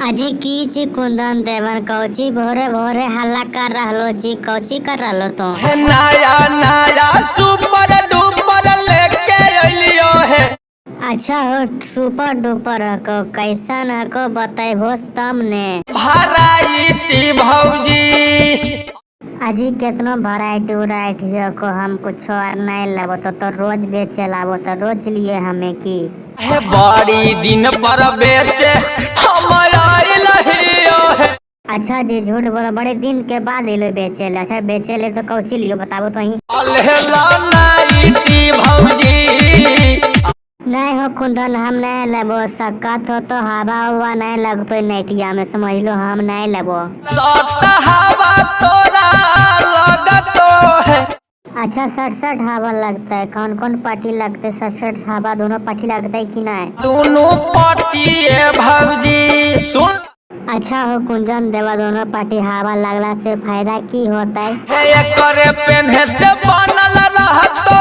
अजी की कुंदन देवन कौची भोरे भोरे हल्ला कर रहलो जी, कौची कर रहलो तो? नया नया सुपर डुपर लेके अलियो है। अच्छा हो सुपर डुपर हको, कैसन हको बताइबो तमने। वैरायटी भौजी अजी केतनो वैरायटी उरायटी हको, हम कुछ और नहीं लेबो तो रोज बेचे लाबो तो रोज लिए हमें की है बड़ी दिन पर बेचे हम आइल हियो है। अच्छा जी झूठ बोलो, बड़े दिन के बाद ले बेचे ले। अच्छा बेचे ले तो कौची लियो बताबो तो ही। भौजी नहीं हो कुंदन हम नहीं लेबो, सकत हो तो हवा हुआ नहीं लगतो नेटिया में, समझ लो हम नहीं लेबो। हवा तोरा लगतो है। अच्छा 67 हवा लगता है, कौन कौन पार्टी लगते है? 67 हवा दोनों पार्टी लगता है कि नहीं? दोनों पार्टी है भौजी सुन। अच्छा हो कुंजन देवा, दोनों पार्टी हवा लगला से फायदा की होता है? एकरे पेन्हे से बनल रहतो।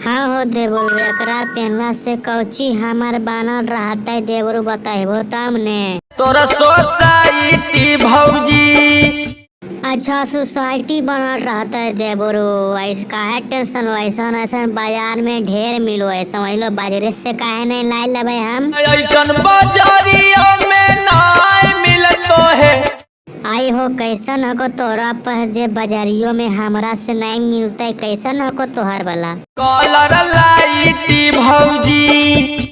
हाँ हो देवरू, एकरा पहनला से कौची हमार बनल रहता है देवरू बताइबो तमने। तोरा सोसाइटी भौजी। अच्छा सोसाइटी बनल रहता है देवरू, ऐसा काहे टेंशन हो? ऐसा बाजार में ढेर मिलो है, समझ लो बाजारे से काहे नहीं लाई लेबे हम? ऐसन बाजारिया में नहीं मिलतो है। आई हो कैसन हको तोरा पर जे बाजारियों में हमरा से नहीं मिलता है, कैसन हको तोहर वाला? कलर लाइटी भौजी।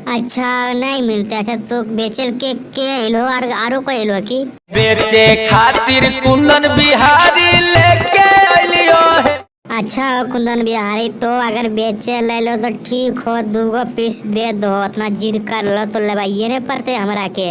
अच्छा नहीं मिलते। अच्छा तो बेचल के एलो आरो को एलो की बेचे खातिर कुंदन बिहारी लेके अलियो है। अच्छा कुंदन बिहारी, तो अगर बेचे ले लो तो ठीक हो, 2 पीस दे दो, उतना जिद कर लो तो लेवाइए नहीं पड़ते हमरा के।